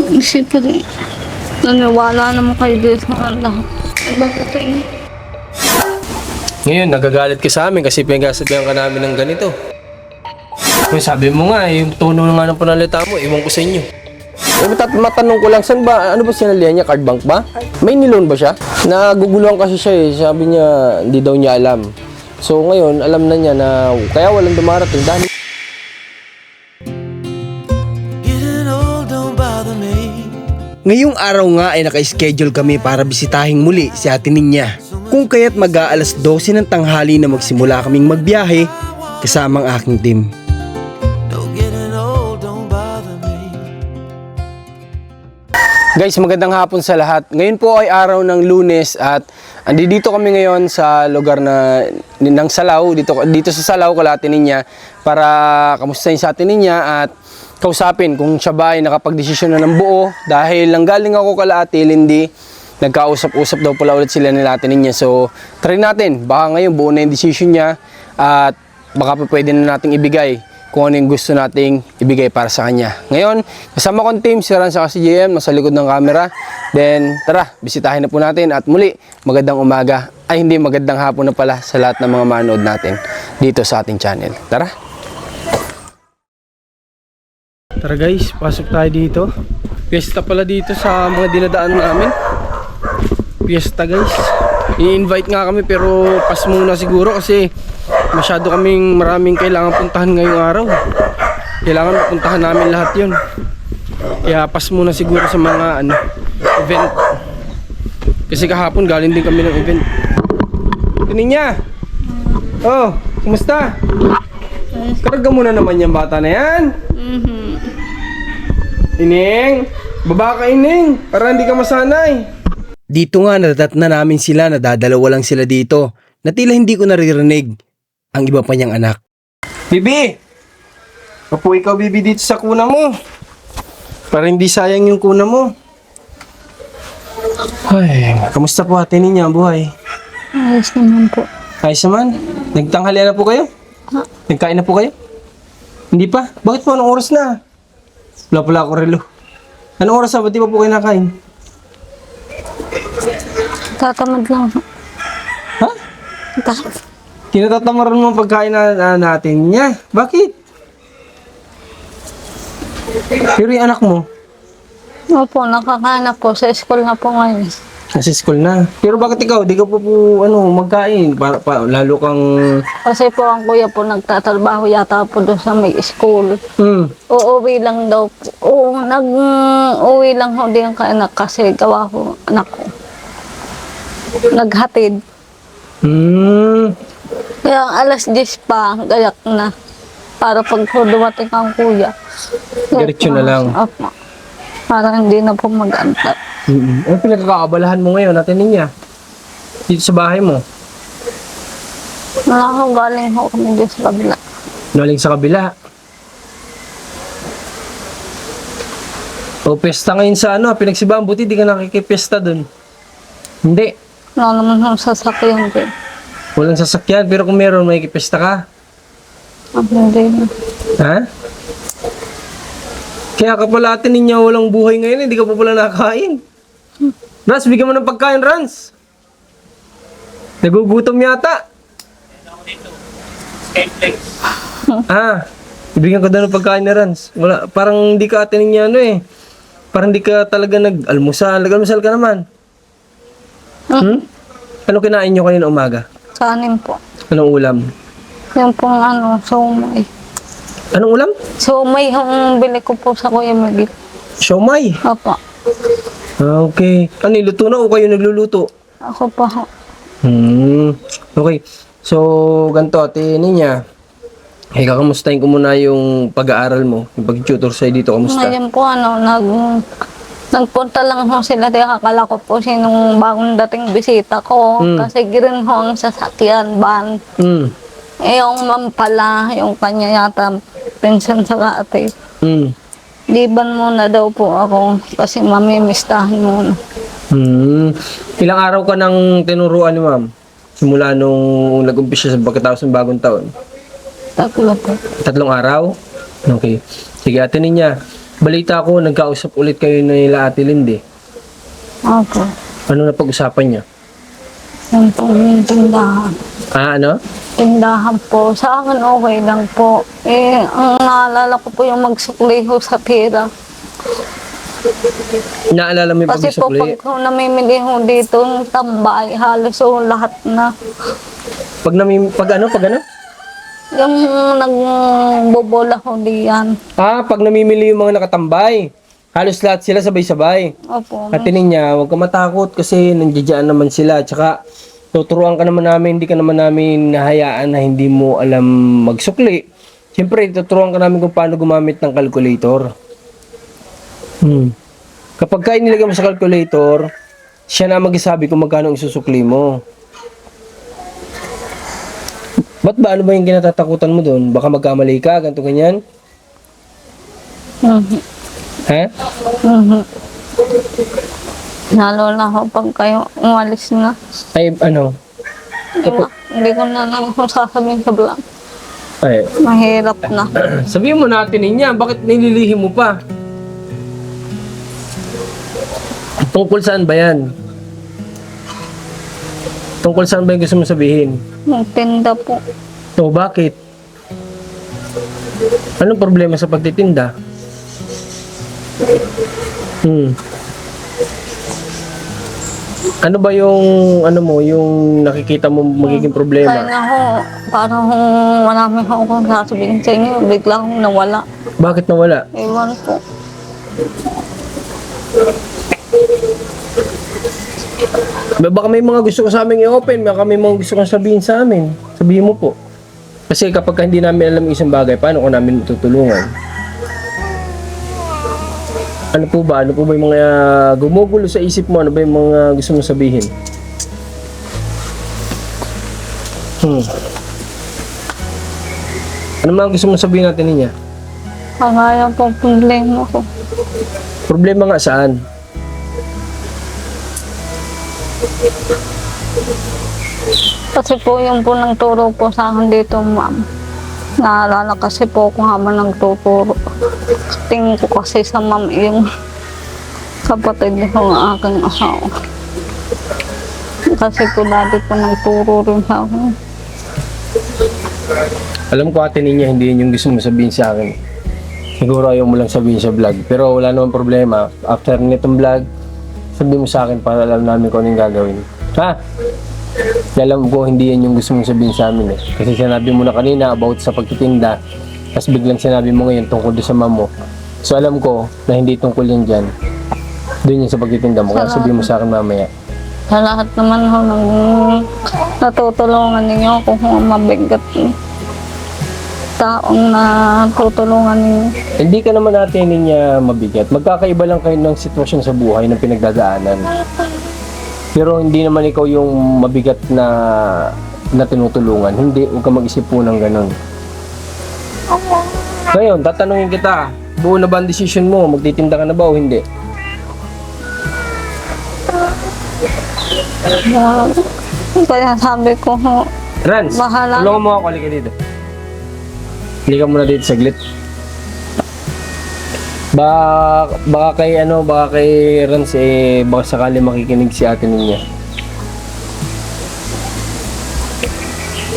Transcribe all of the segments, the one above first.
Siyempre, naniwala naman kayo dito sa Allah. Bakit tayo? Ngayon, nagagalit ka sa amin kasi pinagsasabihan ka namin ng ganito. Yung sabi mo nga, yung tono nga ng panalita mo, iwan ko sa inyo. Matanong ko lang, saan ba, ano ba sinalihan niya? Card bank ba? May niloan ba siya? Naguguluhan kasi siya eh. Sabi niya, hindi daw niya alam. So ngayon, alam na niya na kaya walang dumarating dahil ngayong araw nga ay naka-schedule kami para bisitahin muli si Ate Ninya. Kung kaya't mag-aalas 12 ng tanghali na magsimula kaming magbiyahe kasama ang aking team. guys, magandang hapon sa lahat. Ngayon po ay araw ng Lunes at andito kami ngayon sa lugar ng Salao, dito sa Salao, Ate Ninya, para kamustahin sa Ate Ninya at kausapin kung siya ba ay nakapagdesisyon na ng buo dahil lang galing ako kala Ate Lindy, nagkausap-usap daw pala ulit sila nila Ate Ninya. So, try natin. Baka ngayon buo na yung decision niya at baka pa pwede na nating ibigay kung ano yung gusto nating ibigay para sa kanya. Ngayon, kasama kong team, si Rans at si JM, nasa likod ng camera. Then, tara, bisitahin na po natin. At muli, magandang umaga, ay hindi, magandang hapon na pala sa lahat ng mga manood natin dito sa ating channel. Tara! Tara guys, pasok tayo dito. Fiesta pala dito sa mga dinadaan namin. Fiesta guys. I-invite nga kami pero pas muna siguro kasi masyado kaming maraming kailangan puntahan ngayong araw. Kailangan puntahan namin lahat yun. Kaya pas muna siguro sa mga event. Kasi kahapon galing din kami ng event. Ninya! Oh, kumusta? Karga muna naman yung bata na yan. Ining! Baba ka, Ining! Para hindi ka masanay. Dito nga nadadat na namin sila, nadadalawa lang sila dito. Na tila hindi ko naririnig ang iba pa niyang anak. Bibi! Papo ikaw, Bibi, dito sa kuna mo. Para hindi sayang yung kuna mo. Ay, kamusta po Ate Ninya ang buhay? Ayos naman po. Ayos naman? Nagtanghalian na po kayo? Nagkain na po kayo? Hindi pa? Bakit po? Anong oras na? Wala pala ako relo. Anong oras na? Ba't di pa po kayo nakain? Tatamad lang. Ha? Kinatatamaran mo ang pagkain na natin niya. Bakit? Pero yung anak mo, Opo, nakakahanap po. Sa school na po ngayon. nasa school na. Pero bakit ikaw? Di ka po magkain? Lalo kang... Kasi po ang kuya po nagtatrabaho yata po doon sa may school. Uuwi lang daw. Nag-uwi lang ho din ang kaanak kasi gawa ko anak ko. Naghatid. Kaya ang alas 10 pa, gayak na. Para pag dumating ang kuya. Diretso na lang. Opo. Para hindi na po mag-anta. Ano pinagkakaabalahan mo ngayon, Ate Ninya? Dito sa bahay mo? Nakakagaling ho kami dito sa kabila. Galing sa kabila. O, pesta ngayon sa pinagsibahan. Buti di ka nakikipesta dun. Hindi. Wala naman ho sasakyan din. Walang sasakyan, pero kung meron, may kipesta ka. Hindi na. Ha? Kaya ka pala Ate Ninya walang buhay ngayon, hindi ka pa pala nakain. Rans, bigyan mo ng pagkain, Rans. Nagugutom yata. Ibigyan ko daw ng pagkain ni Rans. Wala, parang hindi ka Ate Ninya Parang hindi ka talaga nag-almusal. Nag-almusal ka naman. Ano kinain nyo kanina umaga? Kanin po. Anong ulam? Yung pong somay. Anong ulam? Somay yung bili ko po sa Kuya Miguel. Siomay. Opo. Okay. Ano, luto na o kayo nagluluto? Ako pa ho. Okay. So, ganito, Ate Ninya. Kakamustahin ko muna yung pag-aaral mo. Yung pag-tutor sa'yo dito, kamusta? Ngayon po nagpunta lang ho sila. Akala ko po sinong bagong dating bisita ko. Kasi girin ho ang sasakyan, van. Yung ma'am pala, yung kanya yata, pension sa ate. Liban muna daw po ako kasi mamimistahan muna. Ilang araw ka nang tinuruan ni ma'am? Simula nung nag-umpisa sa pagkatapos ng bagong taon? 3 po. 3 araw? Okay. Sige, Ate Ninya. Balita ko, nagkausap ulit kayo nila Ate Lindy. Opo. Ano na pag-usapan niya? Yung po yung tindahan. Ano? Tindahan po. Sa akin okay lang po. Ang naalala ko po yung magsukli ho sa pira. Naalala mo yung Kasi po pag-usukli? pag ho namimili ho dito ng tambay, halos ho lahat na. Pag ano? Yung nagbobola ho diyan. Pag namimili yung mga nakatambay, halos lahat sila sabay-sabay. Opo. Ate niya, huwag ka matakot kasi nandiyan naman sila. Tsaka, tuturuan ka naman namin, hindi ka naman namin nahayaan na hindi mo alam magsukli. Siyempre, tuturuan ka namin kung paano gumamit ng calculator. Kapag ka inilagay mo sa calculator, siya na magsasabi kung magkano ang isusukli mo. Ba't ba? Ano ba yung kinatatakutan mo doon? Baka magkamali ka, ganito ganyan? Mhm. Ha? Mhm. Lalo na ho pag kayo umalis na. Ay, ano? Hindi ko na lang ho sasabihin sa vlog. Ay, Mahirap na. sabihin mo natin niya, bakit nililihim mo pa? Tungkol saan ba yan? Tungkol saan ba yung gusto mo sabihin? Magtinda po. O, bakit? Anong problema sa pagtitinda? Ano ba yung, ano mo, yung nakikita mo magiging Kaya problema? na ho, parang marami ho akong sasabihin sa inyo. Bigla akong nawala. Bakit nawala? Ewan po. Baka may mga gusto ko sa amin i-open, baka may mga gusto kong sabihin sa amin. Sabihin mo po. Kasi kapag hindi namin alam isang bagay, paano ko namin tutulungan? Ano po ba? Ano po ba yung mga gumugulo sa isip mo? Ano ba yung mga gusto mong sabihin? Ano mga gusto mong sabihin natin niya? Kaya po problema ko. Problema nga saan? Kasi po yung po nang turo po sa akin dito, ma'am. Naalala kasi po kung habang nagtuturo. Tingin ko kasi sa ma'am yung kapatid ng aking asawa. Kasi po dati po nagturo rin sa akin. Alam ko Ate Ninya, hindi yun yung gusto mo sabihin sa akin. Siguro ayaw mo lang sabihin sa vlog. Pero wala namang problema. After nitong vlog, sabihin mo sa akin para alam namin kung anong gagawin. Ha? Alam ko hindi yan yung gusto mong sabihin sa amin eh. Kasi sinabi mo na kanina about sa pagtitinda. Tapos biglang sinabi mo ngayon tungkol doon sa mamo. So alam ko na hindi tungkol yan dyan. Doon yan sa pagtitinda mo. Kaya sabihin mo sa akin mamaya. Sa lahat naman ho nang natutulungan ninyo ako kung mabigat taong natutulungan ninyo. Hindi ka naman natin niya mabigat. Magkakaiba lang kayo ng sitwasyon sa buhay ng pinagdadaanan. Pero hindi naman ikaw yung mabigat na tinutulungan. Hindi, huwag ka mag-isip po ng ganun. Ngayon, tatanungin kita, buo na ba ang decision mo? Magtitinda ka na ba o hindi? Kaya sabi ko ho, Rans, Bahala. tulungan mo ako, halika dito. Halika muna dito saglit. Baka kay Rans baka sakali makikinig si Ate Ninya.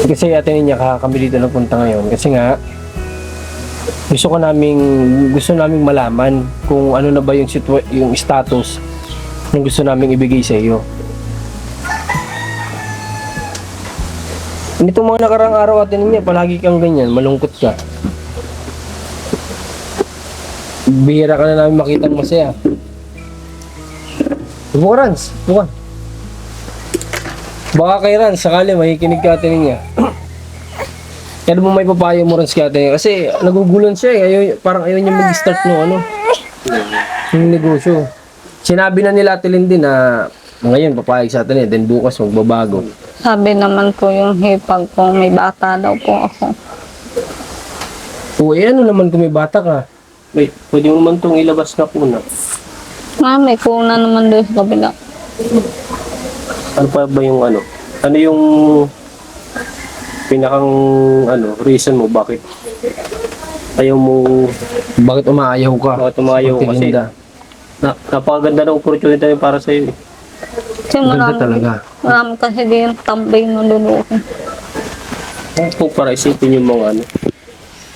Kasi Ate Ninya, kami dito napunta ngayon. Kasi nga, gusto naming malaman kung ano na ba yung status ng gusto naming ibigay sa iyo. Nitong mga nakarang araw Ate Ninya, palagi kang ganyan, malungkot ka. Bihira ka na namin makitang masaya. Buka Rans, buka. Baka kay Rans, sakali makikinig ka Ate Ninya. Kaya mo may papayo mo Rans kay Ate Ninya. Kasi nagugulan siya eh. Parang ayaw niya mag-start yung negosyo. Sinabi na nila Ate Lindy na ngayon papayag sa Ate Ninya, then bukas magbabago. sabi naman po yung hipag ko, may bata daw po ako. O ano naman kung may bata ka? Wait, pwede mo naman itong ilabas na kuna. May kuna naman doon sa kabila. Ano pa ba yung ano? Ano yung pinakang reason mo bakit ayaw mo Bakit umaayaw ka? bakit tumayo kasi Magtitinda. napakaganda ng opportunity na para sa iyo. Kasi Ganda talaga. marami kasi din tambay ng luloko. Kung para isipin yung mga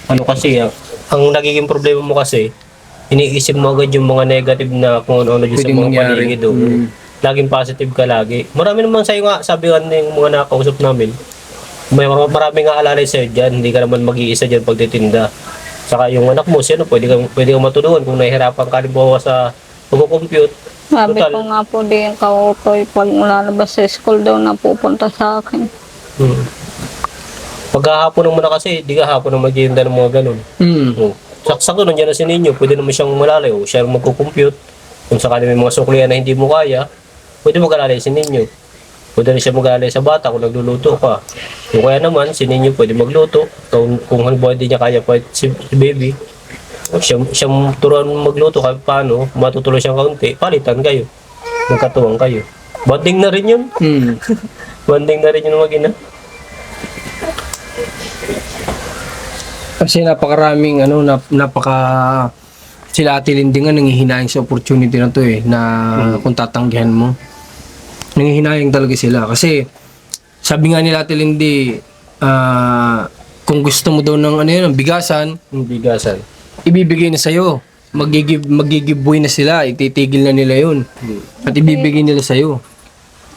ano kasi ang nagiging problema mo kasi iniisip mo agad yung mga negative na kung ano dyan sa Pwedeng mga mangyari. paligid do. Laging positive ka lagi. Marami naman sa'yo nga, sabi nga ng mga nakausap namin, marami nga alalay sa'yo dyan, hindi ka naman mag-iisa dyan pagtitinda. Saka yung anak mo, sino, pwede kang matulungan kung nahihirapan ka halimbawa sa pag-compute. Sabi Total. ko nga po din kautoy pag lalabas sa school daw na pupunta sa akin. Pagkahapon mo na kasi, di ka hapon na mag-iinda ng mga ganun. Sakto nandiyan na si Ninyo, pwede naman siyang malalayo, siya ang magko-compute. Kung sakali may mga suklian na hindi mo kaya, pwede mag-alalay si Ninyo. Pwede rin siya mag-alalay sa bata kung nagluluto ka. Kung kaya naman, si Ninyo pwede magluto. Kung halimbawa hindi niya kaya pa si baby, siyang turuan magluto kahit paano, matutuloy siyang kaunti, palitan kayo. Magkatuwang kayo. Bonding na rin yun. Bonding na rin yun mag-ina. Kasi napakaraming sila Ate Lindy nga nangihinayang sa opportunity na to na kung tatanggihan mo. Nangihinayang talaga sila kasi sabi nga nila Ate Lindy, kung gusto mo daw ng ng bigasan, Yung bigasan. ibibigay na sa'yo. Magigiveaway na sila, ititigil na nila yun. At ibibigay nila sa'yo.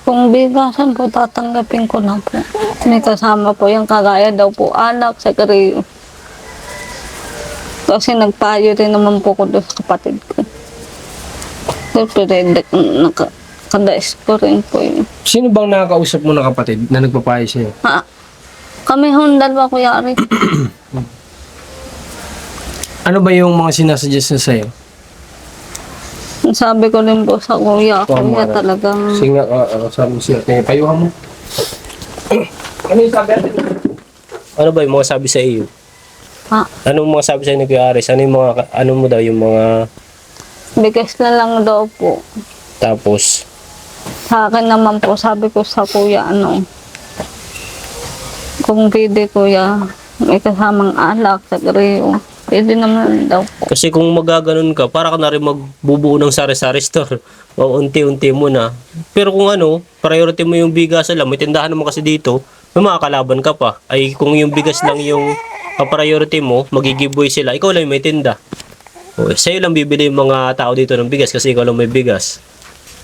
Kung bigasan po, tatanggapin ko na po. May kasama po yung kagaya daw po anak sa Korea. Kasi nagpayo rin naman po ko doon sa kapatid ko. Siyempre, nakadais ko rin po yun. Sino bang nakakausap mo na kapatid na nagpapayo sa'yo? Kami hong dalawa, Kuya Ari. Ano ba yung mga sinasuggest na sa'yo? Sabi ko rin po sa kuya talagang Sige nga, sabi mo siya. Payuhan mo. Ano yung sabi natin? Ano ba yung mga sabi sa iyo? Anong mga sabi sa inyo ni Kuya Aris? Ano yung mga, ano mo daw yung mga bigas na lang daw po. tapos? Sa akin naman po, sabi ko sa kuya, kung pwede kuya, may kasamang alak sa Greo. Pwede naman daw po. Kasi kung magaganon ka, para ka na rin magbubuo ng sari-sari store. O unti-unti mo na. Pero kung priority mo yung bigas lang, may tindahan naman kasi dito, may mga kalaban ka pa. Ay kung yung bigas lang yung priority mo, magigiveaway sila, ikaw lang yung may tinda. O, sa'yo lang bibili yung mga tao dito ng bigas kasi ikaw lang may bigas.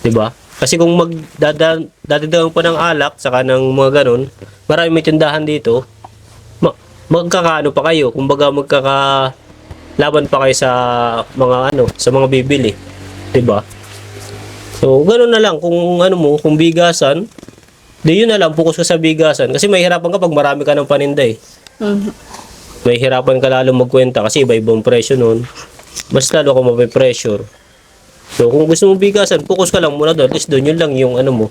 'Di ba? Kasi kung dadagang pa ng alak, saka ng mga ganon, marami may tindahan dito, magkakaano pa kayo, kumbaga magkakalaban pa kayo sa mga sa mga bibili, 'di ba? So, ganoon na lang kung kung bigasan, di yun na lang fokus ka sa bigasan kasi mahihirapan ka pag marami ka ng paninda eh. Mahihirapan ka lalo magkwenta kasi iba-ibang presyo noon. Mas lalo ka mape-pressure. So, kung gusto mo bigasan, focus ka lang muna doon. At least doon yun lang yung mo.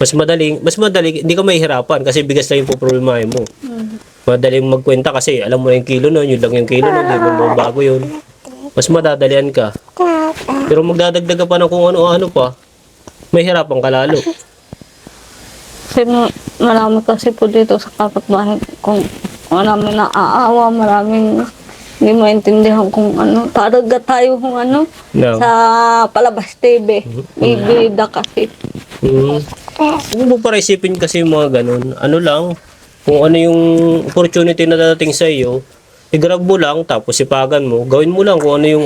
Mas madali, hindi ka mahihirapan kasi bigas lang yung problemahin mo. Madaling magkwenta kasi alam mo na yung kilo nun, yun lang yung kilo nun, di mo bago yun. Mas madadalian ka. Pero magdadagdag ka pa ng kung ano-ano pa, mahihirapan ka lalo. Kasi marami kasi po dito sa kapitbahay kung maraming naaawa, maraming hindi maintindihan kung taraga tayo kung No. sa Palabas TV. May bida kasi. Kung mo para isipin kasi yung mga ganun, lang, kung ano yung opportunity na dadating sa iyo, i-grab mo lang, tapos ipagan mo, gawin mo lang kung ano yung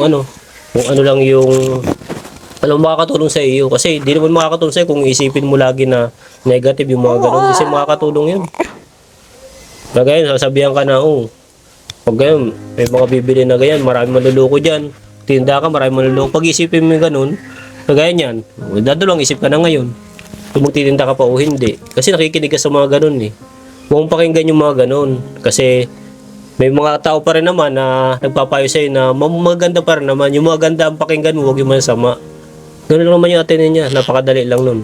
kung ano lang yung makakatulong sa iyo. Kasi di naman makakatulong sa iyo kung isipin mo lagi na negative yung mga ganun, kasi makakatulong yun. Kaya sasabihan ka na, pag ganyan, may mga bibili na ganyan, marami maluloko dyan, tinda ka, marami maluloko. Pag isipin mo yung ganun, kagaya niyan, dadalawang isip ka na ngayon. Kung magtitinda ka pa o hindi. Kasi nakikinig ka sa mga ganun eh. Huwag mong pakinggan yung mga ganun. Kasi may mga tao pa rin naman na nagpapayo sa'yo na maganda pa rin naman. Yung mga ganda ang pakinggan mo, huwag yung masama. Ganun lang naman yung atin niya. Napakadali lang nun.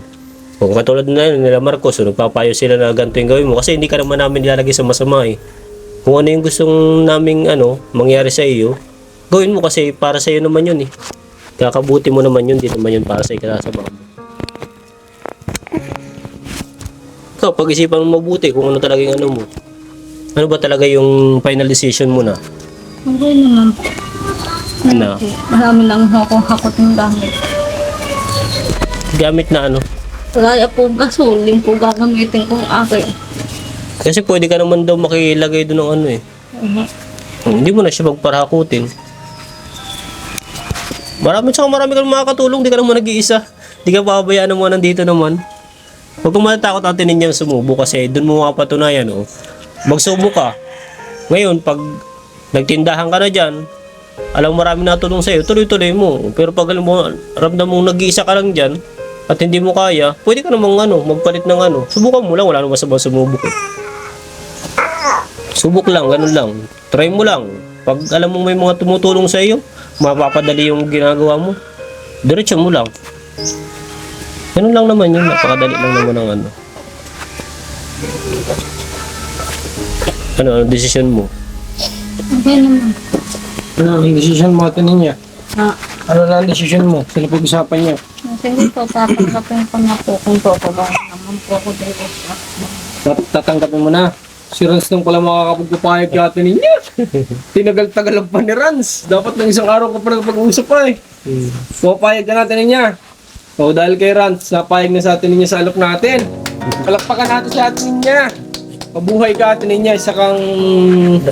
Kung katulad na yun, nila Marcos, nagpapayo sila na ganito yung gawin mo. Kasi hindi ka naman namin nilalagay sa masama eh. Kung ano yung gustong naming mangyari sa iyo, gawin mo kasi para sa iyo naman yun eh. Kakabuti mo naman yun, di naman yun para sa ikasama mo. Ikaw, pag-isipan mo mabuti kung ano talaga yung mo. Ano ba talaga yung final decision mo na? Okay naman po. Ano? Marami lang akong hakot ng gamit. Gamit na ano? Kaya po gasolin po gagamitin kong akin. Kasi pwede ka naman daw makilagay doon ng ano eh. Hindi mo na siya magparahakutin. Marami kang makakatulong, di ka naman nag-iisa. Di ka pabayaan mo nandito naman. Huwag kang matatakot natin ninyang sumubo kasi doon mo mapatunayan, oh. Magsubo ka. Ngayon, pag nagtindahan ka na dyan, alam maraming natulong sa'yo, tuloy-tuloy mo. Pero pag alam mo, ramdam mong nag-iisa ka lang dyan, at hindi mo kaya, pwede ka namang magpalit ng subukan mo lang, wala namang masama sumubok eh. Subok lang, ganun lang. Try mo lang. Pag alam mo may mga tumutulong sa iyo, mapapadali yung ginagawa mo. Diretso mo lang. Ganun lang naman yun. Napakadali lang naman ang Ano ang desisyon mo? Okay naman. Ano ang desisyon mo, Ate Ninya? Ha? Ano na ang desisyon mo? Sino pag-usapan niyo? Sige po, tatanggapin ko na po kung tutulungan naman po ako dito. Tatanggapin mo na. Si Rans nung pala makakapagpapayag kay Ate Ninya. Tinagal-tagal ang pa ni Rans. Dapat ng isang araw ka pa nagpag-uusap pa eh. Pupayag ka natin niya. O dahil kay Rans, napayag na sa Ate Ninya sa alok natin. Palakpakan natin sa Ate Ninya. Mabuhay ka Ate Ninya, isa kang...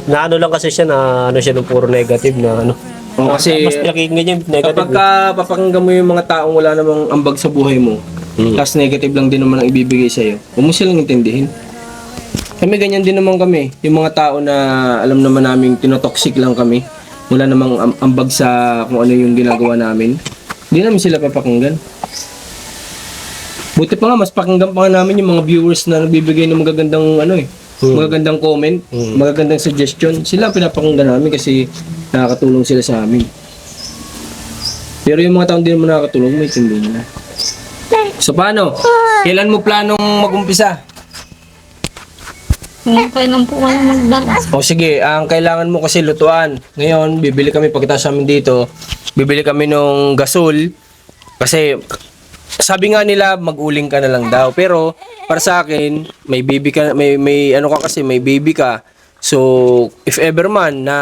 Na lang kasi siya na siya ng puro negative na O, kasi mas pinakinggan niya yung negative. kapag ka papakinggan mo yung mga taong wala namang ambag sa buhay mo, tapos negative lang din naman ang ibibigay sa'yo, huwag mo silang intindihin. Kami ganyan din naman kami. Yung mga tao na alam naman namin tinotoxic lang kami, wala namang ambag sa kung ano yung ginagawa namin, hindi namin sila papakinggan. Buti pa nga, mas pakinggan pa nga namin yung mga viewers na nagbibigay ng magagandang magagandang comment, magagandang suggestion. Sila ang pinapakinggan namin kasi nakakatulong sila sa amin. Pero yung mga taong hindi naman nakakatulong, may tindi na. So paano? Kailan mo planong mag-umpisa? Okay lang po kayo magdala. O sige, ang kailangan mo kasi lutuan. Ngayon, bibili kami pagkatapos namin dito, bibili kami ng gasol. Kasi sabi nga nila mag-uling ka na lang daw. Pero para sa akin, may baby ka, may ano ka kasi, may baby ka. So, if ever man na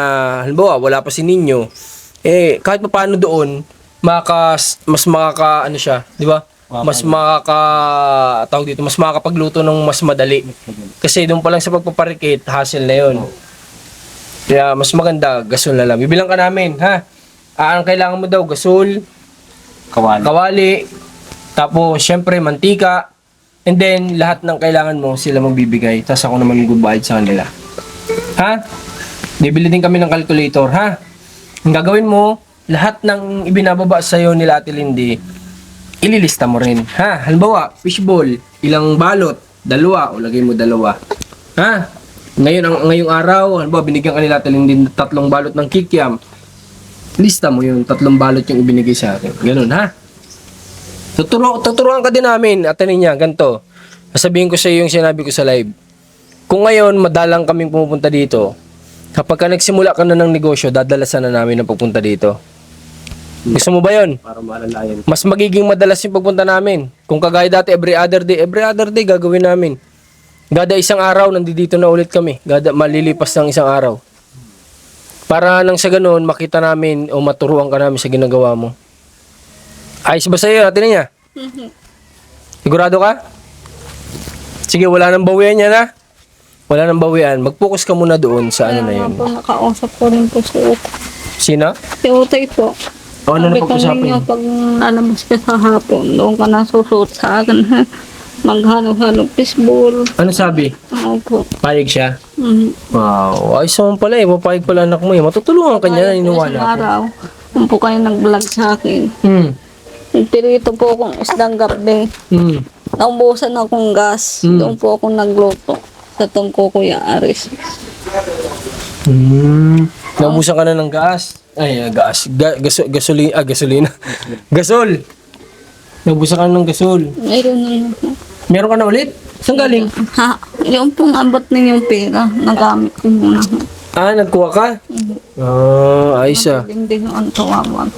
halimbawa wala pa si Ninyo, kahit paano doon, mas makaka ano siya, di ba? Mas tawag dito, mas makakapagluto ng mas madali. Kasi doon pa lang sa pagpaparikit, hassle na 'yon. Kaya mas maganda gasol na lang. Bibilang ka namin, ha? Ang kailangan mo daw gasol, kawali, tapos syempre mantika, and then lahat ng kailangan mo sila magbibigay. Tapos ako naman magbabayad sa kanila. Ha? Bibili din kami ng calculator, ha? Ang gagawin mo, lahat ng ibinababa sa'yo nila Ate Lindy, ililista mo rin, ha? Halimbawa, fishball, ilang balot, 2, o lagay mo 2. Ha? Ngayong araw, halimbawa, binigyan ka nila Ate Lindy 3 balot ng kikiam, lista mo yun, 3 balot yung ibinigay sa akin. Ganun, ha? Tuturuan ka din namin, Ate Ninya, ganito. Sasabihin ko sa iyo yung sinabi ko sa live. Kung ngayon, madalang kaming pumupunta dito, kapag ka nagsimula ka na ng negosyo, dadalasan na namin ang pagpunta dito. Gusto mo ba yun? Para maalalayan. Mas magiging madalas yung pagpunta namin. Kung kagaya dati, every other day gagawin namin. Gada isang araw, nandito na ulit kami. Gada malilipas ng isang araw. Para nang sa ganun, makita namin o maturuan ka namin sa ginagawa mo. Ayos ba sa'yo, Ate Ninya? Sigurado ka? Sige, wala nang bawian yan, ha? Wala nang bawian. Mag-focus ka muna doon sa ano na yun. Kaya nga po nakausap ko rin po si Utay. Sino? Si Utay po. O, ano na Sabi ko pag-usapan ninyo, yun? pag lalabas ka sa hapon, doon ka na susuot sa akin, ha? Maghalo-halo fishball. Ano sabi? Opo. Payag siya? Mm-hmm. Wow, ayos naman pala eh. Papayag pala anak mo eh. Matutulungan ka niya, Isang iniwala ko. araw, kung po kayo nag-vlog sa akin, nagpirito po akong isdang gabi. Naubusan akong gas. Doon po ako nagluto sa tungko Kuya Aris. Naubusan ka na ng gas. Ay, gas. Gasolina. Gasol. Naubusan ka na ng gasol. Mayroon na lang po. Meron ka na ulit? Saan galing? Ha, yung pong abot ninyong pera, nagamit ko muna. Nagkuha ka? Ayos ah. Hindi ang tawawan.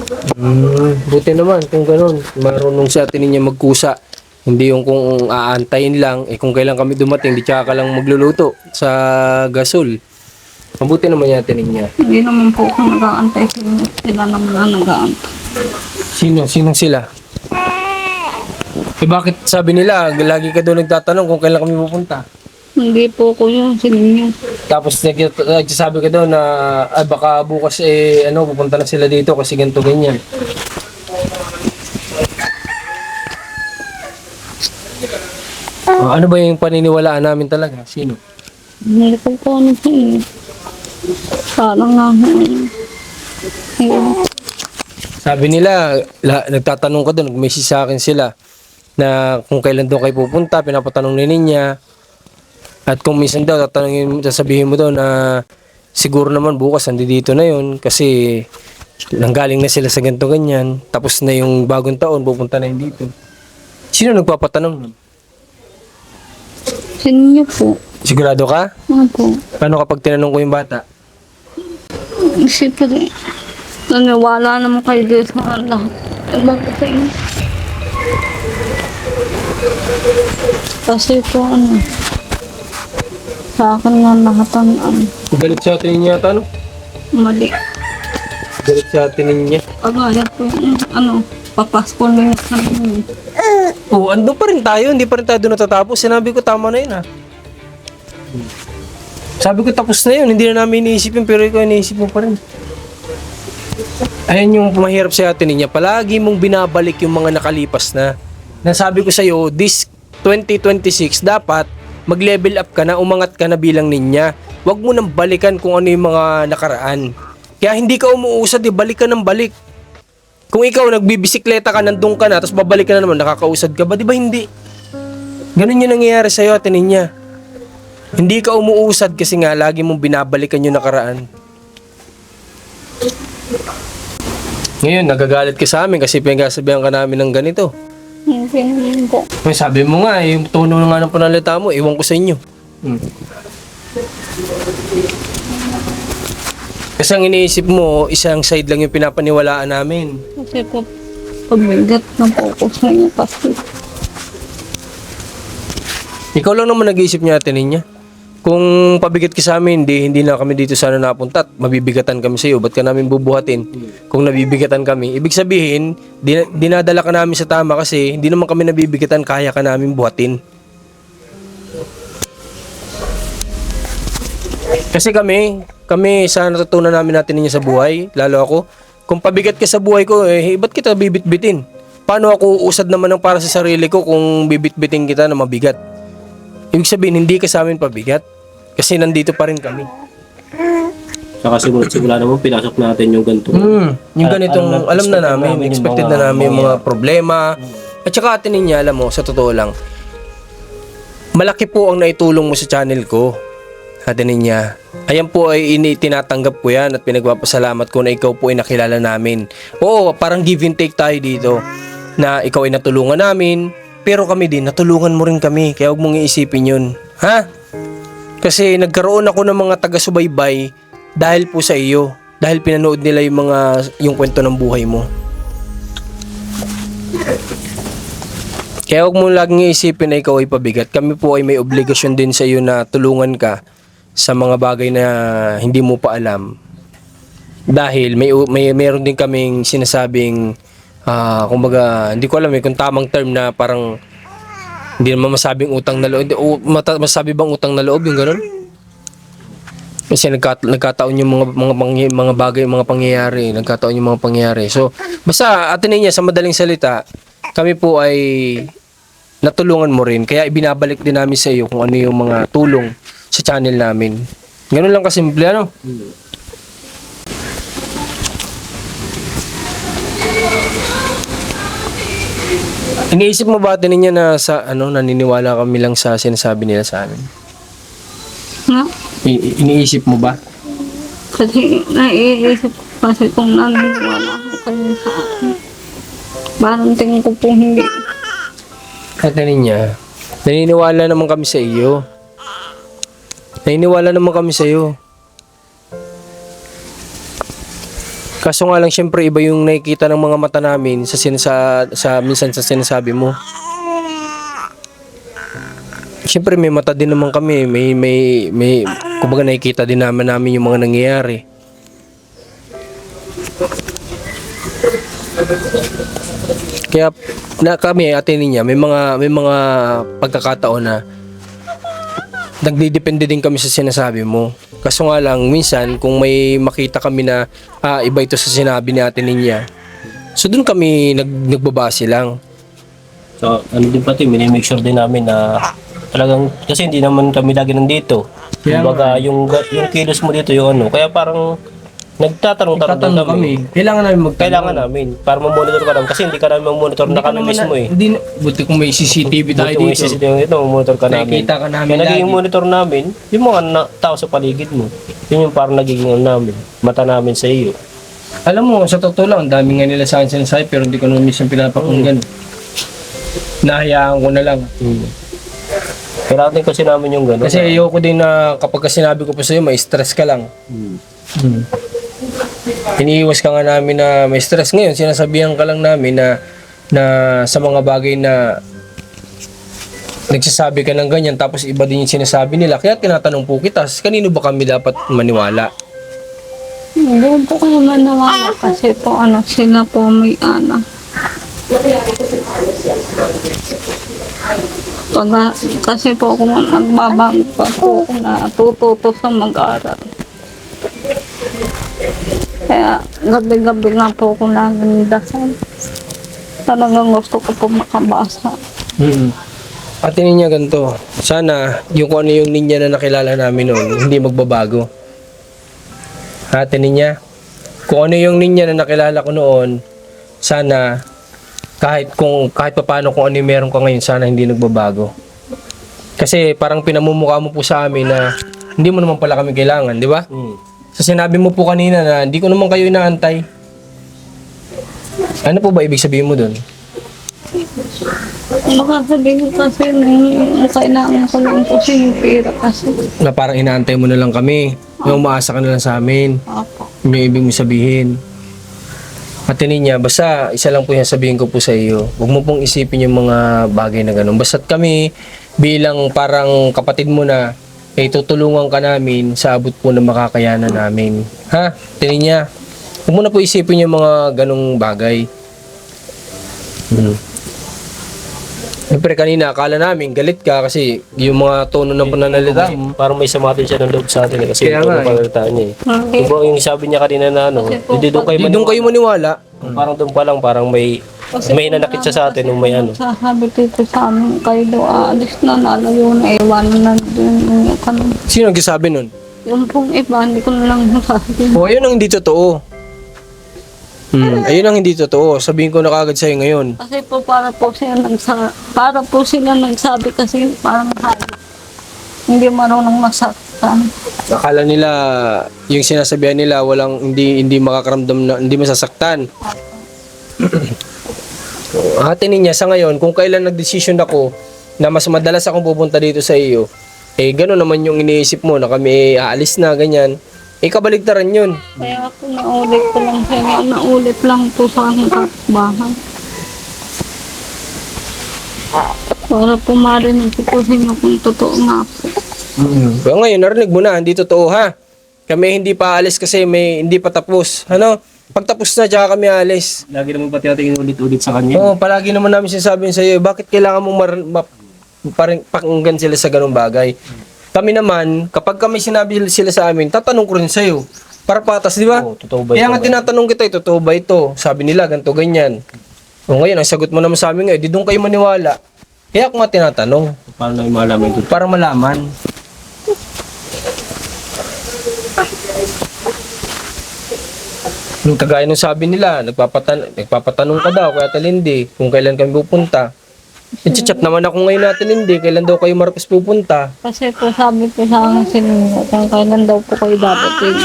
Buti naman kung ganun. Marunong sa atin niya magkusa. Hindi yung kung aantayin lang, kung kailan kami dumating, di tsaka ka lang magluluto sa gasol. Mabuti naman yung ate niya. Hindi naman po ako nag-aantay sa inyo. Sila naman ang nag-aantay. Sinong sila? Eh bakit sabi nila, lagi ka doon nagtatanong kung kailan kami pupunta? Hindi po ko yun, sa inyo. Tapos nagsasabi ka daw na baka bukas pupunta na sila dito kasi ganito ganyan. Ano ba yung paniniwalaan namin talaga? Sino? Hindi ko po ano sa inyo. Parang nga ayun. Sabi nila, nagtatanong ka doon, nag-message sa akin sila na kung kailan doon kayo pupunta, pinapatanong ni niya. At kung minsan daw, sasabihin mo daw na siguro naman bukas, dito na yun kasi nanggaling na sila sa ganito ganyan. Tapos na yung bagong taon, pupunta na yun dito. Sino nagpapatanong nun? Sa inyo po. Sigurado ka? Ano po? Paano kapag tinanong ko yung bata? Siyempre, naniwala naman kayo dito sa lahat. Bakit sa inyo? Kasi po sa akin nga lahat Galit sa atin niya yata, no? mali. Galit sa atin niya. Pagaya po yung papasko na yung Oo, ando pa rin tayo. Hindi pa rin tayo doon natatapos. Sinabi ko, tama na yun, ha? Sabi ko, tapos na yun. Hindi na namin iniisip yun, pero ikaw iniisip mo pa rin. Ayan yung mahirap sa atin niya. Palagi mong binabalik yung mga nakalipas na. Nasabi ko sa'yo, this 2026, dapat mag-level up ka na, umangat ka na bilang ninya. Huwag mo nang balikan kung ano yung mga nakaraan. Kaya hindi ka umuusad, balik ka ng balik. Kung ikaw nagbibisikleta ka, nandun ka na, tapos babalik ka na naman, nakakausad ka ba? Di ba hindi? Ganun yung nangyayari sa'yo, ate ninya. Hindi ka umuusad kasi nga, lagi mong binabalikan yung nakaraan. Ngayon, nagagalit ka sa amin kasi pinagsasabihan ka namin ng ganito. Hindi naman po. May sabi mo nga, yung tono nga ng panalita mo, iwan ko sa inyo. Kasi ang iniisip mo, isang side lang yung pinapaniwalaan namin. Kasi po, pagbigat ng focus na niya kasi. Ikaw lang naman nag-iisip niya, ate niya. Kung pabigat ka sa amin, hindi na kami dito sana napunta at mabibigatan kami sa iyo. Ba't ka namin bubuhatin? Kung nabibigatan kami, ibig sabihin, dinadala ka namin sa tama kasi hindi naman kami nabibigatan, kaya ka namin buhatin. Kasi kami sa natutunan namin natin niya sa buhay, lalo ako, kung pabigat ka sa buhay ko, ba't kita bibit-bitin? Paano ako uusad naman ng para sa sarili ko kung bibit-bitin kita na mabigat? Ibig sabihin, hindi ka sa amin pabigat. Kasi nandito pa rin kami. Saka simula naman, pinasok natin yung ganito. Yung ganitong, alam na namin, expected na namin yung mga problema. At saka atin niya, alam mo, sa totoo lang, malaki po ang naitulong mo sa channel ko. Atin niya. Ayan po ay tinatanggap ko yan at pinagpapasalamat ko na ikaw po ay nakilala namin. Oo, parang give and take tayo dito. Na ikaw ay natulungan namin, pero kami din, natulungan mo rin kami. Kaya huwag mong iisipin yun. Ha? Kasi nagkaroon ako ng mga taga-subaybay dahil po sa iyo. Dahil pinanood nila yung kwento ng buhay mo. Kaya huwag mo laging iisipin na ikaw ay pabigat. Kami po ay may obligasyon din sa iyo na tulungan ka sa mga bagay na hindi mo pa alam. Dahil meron din kaming sinasabing kumbaga, hindi ko alam kung tamang term na parang hindi naman masabing utang na loob. Masabi bang utang na loob yung gano'n? Kasi nagkataon yung mga bagay, mga pangyayari. Nagkataon yung mga pangyayari. So, basta atin niya, sa madaling salita, kami po ay natulungan mo rin. Kaya ibinabalik din namin sa iyo kung ano yung mga tulong sa channel namin. Ganun lang kasimple, ano? Iniisip mo ba din niya na naniniwala kami lang sa sinasabi nila sa amin? Na? Iniisip mo ba? Kasi naiisip ko kasi kung naniniwala ko kayo sa akin. Parang tingin ko po hindi. At niya, naniniwala naman kami sa iyo. Naniniwala naman kami sa iyo. Kaso nga lang, syempre, iba yung nakikita ng mga mata namin minsan sa sinasabi mo. Syempre, may mata din naman kami. kumbaga nakikita din namin yung mga nangyayari. Kaya na kami ate niya may mga pagkakataon na nagdidepende din kami sa sinasabi mo. Kaso nga lang minsan kung may makita kami na iba ito sa sinabi ni ate niya. So doon kami nagbabase lang. So, ano din pati, minimake sure din namin na talagang, kasi hindi naman kami lagi nandito. Kumbaga, yung kilos mo dito, yung ano, kaya parang nagtatanong kami. Kailangan namin, para mamonitor ka namin, kasi hindi ka namin mamonitor na kami mismo eh. Hindi, buti kung may CCTV tayo Buti kung may dito. CCTV dito, mamonitor ka namin. Nakikita ka namin Kaya nagiging lagi. monitor namin, yung mga tao sa paligid mo. Yun yung parang nagiging ano namin, mata namin sa iyo. Alam mo, sa totoo lang, ang dami nga nila sa akin sinasabi pero hindi ko naman minsan pinapakinggan. Nahayaan ko na lang. Kailangan din kasi namin yung gano'n. Kasi ayoko din na kapag sinabi ko pa sa'yo, may stress ka lang. Iniiwas ka nga namin na may stress. Ngayon, sinasabihan ka lang namin na sa mga bagay na nagsasabi ka ng ganyan tapos iba din yung sinasabi nila. Kaya tinatanong po kita, kanino ba kami dapat maniwala? Hindi po kayo maniwala kasi po sila po may anak. Kasi po kung nagbabago pa po ako na tututo sa mag-aral. Kaya gabi-gabi nga po ako laging dasal. Talagang gusto ko po makabasa. Ate niya ganito, sana yung kung ano yung ninya na nakilala namin noon, hindi magbabago. Ate niya, kung ano yung ninya na nakilala ko noon, sana kahit papaano kung ano yung meron ka ngayon, sana hindi nagbabago. Kasi parang pinamumukha mo po sa amin na hindi mo naman pala kami kailangan, di ba? So sinabi mo po kanina na hindi ko naman kayo inaantay. Ano po ba ibig sabihin mo doon? Baka sabihin kasi kailangan ko lang po yung pera kasi. Na parang inaantay mo na lang kami, yung umaasa ka na lang sa amin. Opo. Yun yung ibig mo sabihin. Ate niya, basta isa lang po yung sabihin ko po sa iyo. Huwag mo pong isipin yung mga bagay na ganun. Basta't kami bilang parang kapatid mo na, tutulungan ka namin sa abot po ng makakayanan namin. Ha? Ate niya, huwag mo na po isipin yung mga ganung bagay. Siyempre kanina, akala namin galit ka kasi yung mga tono ng pananalita mo. Parang may samatin siya ng loob sa atin eh, kasi Kaya ito nga ang panalitaan niya eh. Hindi. Diba yung sabi niya kanina na hindi doon kayo Hindi doon kayo maniwala. Parang doon pa lang, parang may nanakit siya sa atin nung may ano. Sasabi dito sa amin, kayo daw aalis na, nalayo na, iwanan na din yung kanon. Sino nagsasabi nun? Yung pong iba, hindi ko na lang nasabi. O, ayun ang hindi totoo. Ayun ang hindi totoo. Sabihin ko na kagad sa'yo ngayon. Kasi po para po sila nagsabi kasi parang hindi marunong masaktan. Akala nila, yung sinasabihan nila, hindi makakaramdam na, hindi masasaktan. Ate niya, sa ngayon, kung kailan nagdesisyon ako na mas madalas akong pupunta dito sa iyo, gano'n naman yung iniisip mo na kami aalis na, ganyan. Kabaligtaran yun. Kaya ako naulit lang po sa aking kapitbahay. Para po marinig ko po sa inyo kung totoo nga po. Pero ngayon, narinig mo na, hindi totoo ha. Kami hindi pa aalis kasi hindi pa tapos. Ano? Pagtapos na, tsaka kami aalis. Lagi naman pati natin ulit-ulit sa kanya. Oo, palagi naman namin sinasabi sa iyo, bakit kailangan mong pakinggan sila sa ganung bagay? Kami naman, kapag kami sinabi sila sa amin, tatanong ko rin sa iyo. Para patas, di ba? Oo, totoo ba Kaya ito? nga tinatanong kita, totoo ba ito? Sabi nila, ganito, ganyan. O ngayon, ang sagot mo naman sa amin ngayon, di doon kayo maniwala. Kaya ako nga tinatanong, Paano namin malaman ito? para malaman. Nung kagaya nung sabi nila, nagpapatanong ka daw kay Ate Lindy kung kailan kami pupunta. I-chat naman ako ngayon Ate Lindy, kailan daw kayo Marcos pupunta. Kasi po sabi po sa akin sinunod kung kailan daw po kayo dadating.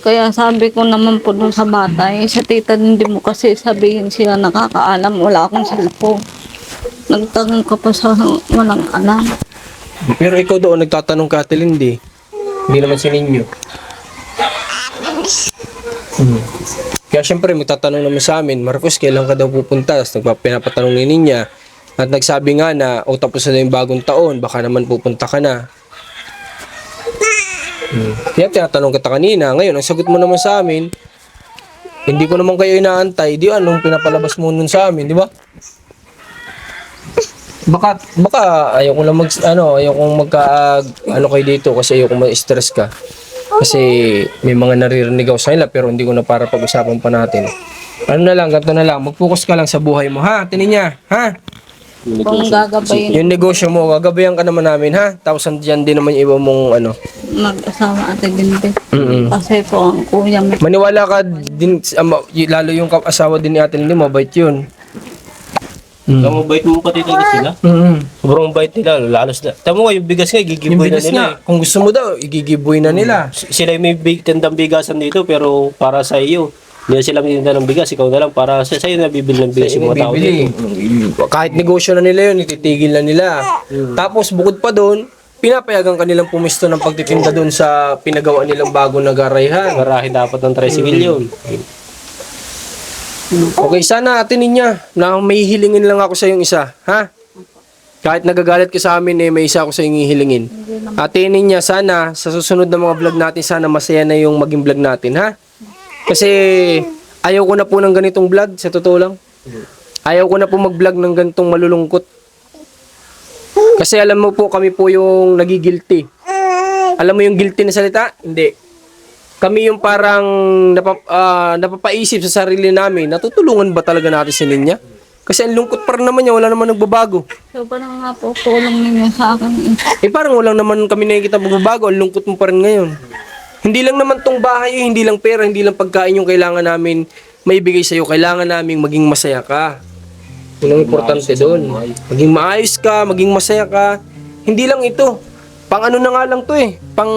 Kaya sabi ko naman po dun sa bata, sa tita hindi mo kasi sabihin sila nakakaalam, wala akong cellphone. Nagtanong ka pa sa walang alam. Pero ikaw doon nagtatanong kay Ate Lindy, hindi naman si Ninyo. Kaya syempre magtatanong naman sa amin, Marcos, kailan ka daw pupunta? Tapos pinapatanong ni Ninya. At nagsabi nga na, tapos na yung bagong taon, baka naman pupunta ka na. Kaya tinatanong kita kanina, ngayon, ang sagot mo naman sa amin, hindi ko naman kayo inaantay, di anong pinapalabas mo nun sa amin, di ba? Baka ayaw ko lang ayaw kong kayo dito kasi ayaw kong ma-stress ka. Kasi may mga naririnig ako sa nila pero hindi ko na para pag-usapan pa natin. Ano na lang, ganito na lang, mag-focus ka lang sa buhay mo, ha? Tininya, ha? Kung gagabayin Yung negosyo mo, gagabayan ka naman namin, ha? Tapos andyan din naman yung iba mong mag-asawa Ate Binti. Mm-mm. Kasi po ang kuya mo. Maniwala ka din, lalo yung asawa din ni Ate Lindy, mabait yun. Ang mabait mo pati talaga sila. Sobrang bait nila, lalos na. Tama mo, yung bigas nga, Yung gigiboy na bigas nila. nga, kung gusto mo daw, igigiboy na nila. Sila yung may tendang bigasan dito, pero para sa iyo, hindi na sila may ng bigas, ikaw na lang, para sa iyo na bibili ng bigas yung mga tao dito. Kahit negosyo na nila yun, ititigil na nila. Tapos bukod pa doon, pinapayagan kanilang pumisto ng pagtitinda doon sa pinagawa nilang bago na garayhan. Marahin dapat ng tricycle yun. Okay, sana Ate Ninya, na may hilingin lang ako sa yung isa, ha? Kahit nagagalit ka sa amin, may isa ako sa yung hihilingin. Ate Ninya, sana sa susunod na mga vlog natin, sana masaya na yung maging vlog natin, ha? Kasi ayaw ko na po ng ganitong vlog, sa totoo lang. Ayaw ko na po mag-vlog ng ganitong malulungkot. Kasi alam mo po, kami po yung nagigilty. Alam mo yung guilty na salita? Hindi. Kami yung parang napapaisip sa sarili namin, natutulungan ba talaga natin si Ninya? Kasi ang lungkot pa rin naman niya, wala naman nagbabago. So parang nga po tulong ninyo sa akin. Parang walang naman kami nakikita magbabago, ang lungkot mo pa rin ngayon. Hindi lang naman tong bahay, hindi lang pera, hindi lang pagkain yung kailangan namin maibigay sa'yo. Kailangan namin maging masaya ka. Yun ang importante doon. Maging maayos ka, maging masaya ka. Hindi lang ito. Pang ano na nga lang to pang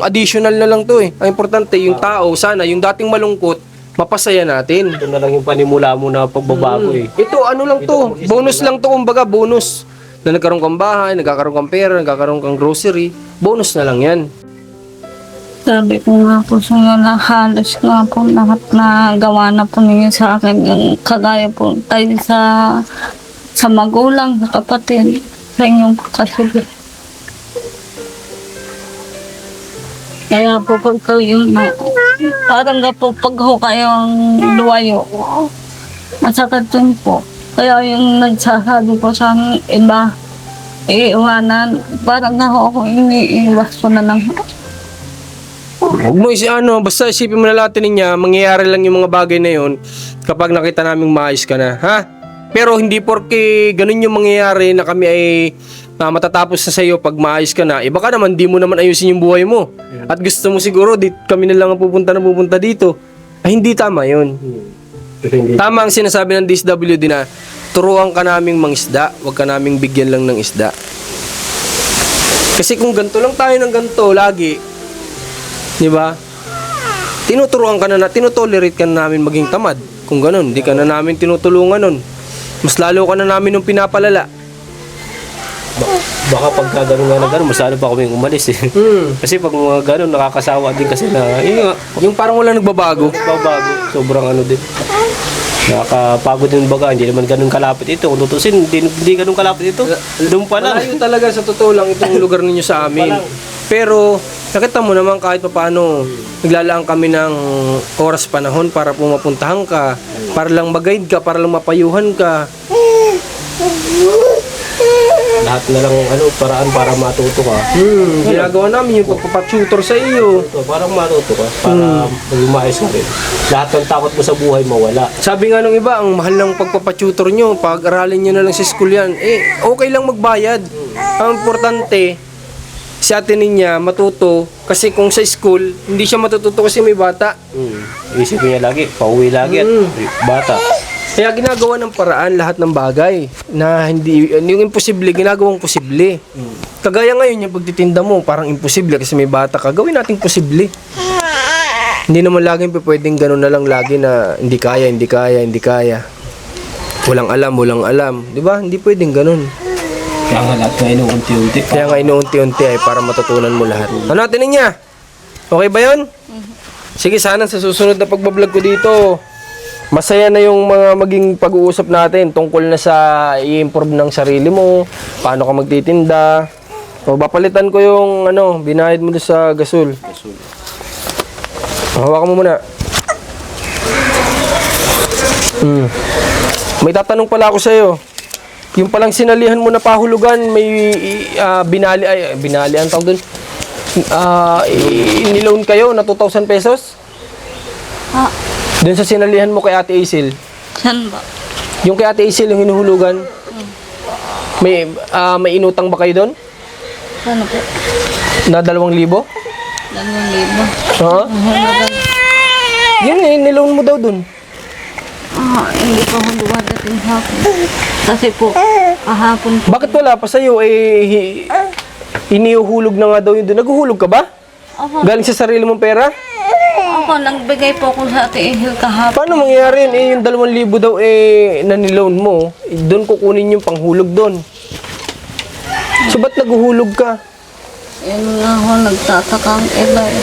additional na lang to Ang importante, yung tao, sana, yung dating malungkot, mapasaya natin. Ito na lang yung panimula mo na pagbabago Ito, ano lang to, bonus lang to, kumbaga, bonus. Na nagkaroon kang bahay, nagkakaroon kang pera, nagkakaroon kang grocery, bonus na lang yan. Sabi ko nga po sa inyo na halos nga po lahat na gawa na po ninyo sa akin. Yung kagaya po tayo sa magulang, sa kapatid, sa inyong kasulid. Kaya po pag kayo na, parang nga po pag ho kayong luwayo, masakit din po. Kaya yung nagsasabi po sa iba, iiwanan, parang nga ho ako iniiwas ko na lang. Huwag mo basta isipin mo na lahat niya, mangyayari lang yung mga bagay na yun kapag nakita naming maayos ka na, ha? Pero hindi porke ganun yung mangyayari na kami ay matatapos na sa iyo pag maayos ka na. Baka naman di mo naman ayusin yung buhay mo. At gusto mo siguro kami na lang ang pupunta dito. Ay hindi tama yun. Tama ang sinasabi ng DSWD na turuan ka naming mangisda, wag ka naming bigyan lang ng isda. Kasi kung ganito lang tayo ng ganito lagi, di ba? Tinuturuan ka na, tinutolerate ka na namin maging tamad. Kung ganun, di ka na namin tinutulungan nun. Mas lalo ka na namin nung pinapalala. Baka pagka gano'n nga na gano'n, mas lalo pa kami umalis Kasi pag mga gano'n, nakakasawa din kasi na, Yung parang wala nagbabago. babago, sobrang din. Nakakapagod din baga, hindi naman gano'n kalapit ito. Kung tutusin, hindi gano'n kalapit ito. Doon pa lang. Malayo talaga sa totoo lang itong lugar ninyo sa amin. Pero, nakita mo naman kahit paano, naglalaan kami ng oras panahon para pumapuntahan ka, para lang mag-guide ka, para lang mapayuhan ka. Lahat na lang paraan para matuto ka. Ginagawa namin yung pagpapatutor sa iyo. Parang matuto ka, para maging maayos ka rin. Lahat ng takot mo sa buhay mawala. Sabi nga nung iba, ang mahal ng pagpapatutor nyo, pag-aralin nyo na lang sa school yan, okay lang magbayad. Ang importante, si Ate Ninya matuto, kasi kung sa school, hindi siya matututo kasi may bata. Isipin niya lagi, pauwi lagi at bata. Kaya ginagawa ng paraan lahat ng bagay na hindi, yung imposible, ginagawang posible. Kagaya ngayon yung pagtitinda mo, parang imposible kasi may bata ka, gawin nating posible. Hindi naman laging pwedeng gano'n na lang lagi na hindi kaya. Walang alam. Di ba? Hindi pwedeng gano'n. Kaya nga lahat na inuunti-unti. Kaya nga inuunti-unti ay para matutunan mo lahat. Ano natin niya? Okay ba yun? Sige, sana sa susunod na pagbablog ko dito, masaya na yung mga maging pag-uusap natin tungkol na sa i-improve ng sarili mo, paano ka magtitinda, O, papalitan ko yung binayad mo doon sa gasol. Hawakan mo muna. May tatanong pala ako sa'yo. Yung palang sinalihan mo na pahulugan, may binali, ang tawag doon? Iniloan kayo na 2,000 pesos? Ah, Doon sa sinalihan mo kay Ate Aisel. saan ba? Yung kay Ate Aisel, yung hinuhulugan. May inutang ba kayo doon? Ano po? Na 2,000? 2,000. Oo. Yun niloan mo daw doon. Hindi pa ako dumadating hapon. Kasi po, kahapon po. Bakit wala pa sa'yo? Inihuhulog na nga daw yun doon. Naguhulog ka ba? Ako, Galing sa sarili mong pera? nagbigay po ako sa Ate Ihil kahapon. Paano mangyayari yun? Yung 2,000 daw na niloan mo, doon kukunin yung panghulog doon. So ba't naguhulog ka? Yun nga ako, nagtataka ang iba eh.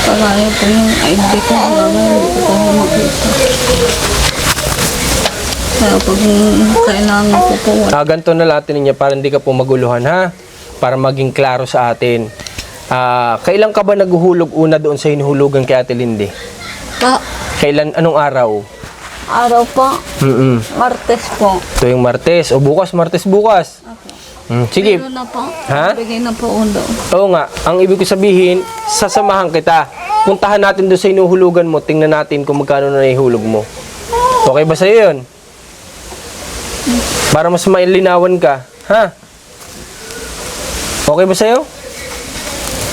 Kagaya po yung ID ko, hanggang ngayon, hindi ko po makita. Kaya pag kailangan ko po, Ganito na natin niya para hindi ka po maguluhan, ha? Para maging klaro sa atin. Kailan ka ba naguhulog una doon sa hinuhulugan kay Ate Lindy? Kailan? Anong araw? araw po, Martes po. Ito yung Martes. O bukas, Martes bukas. Sige. Pero na po, Ha? bigay na po undo. Oo nga. Ang ibig ko sabihin, sasamahan kita. Puntahan natin doon sa hinuhulugan mo. Tingnan natin kung magkano na ihulog mo. Okay ba sa'yo yun? Para mas mailinawan ka. Ha? Okay ba sa'yo?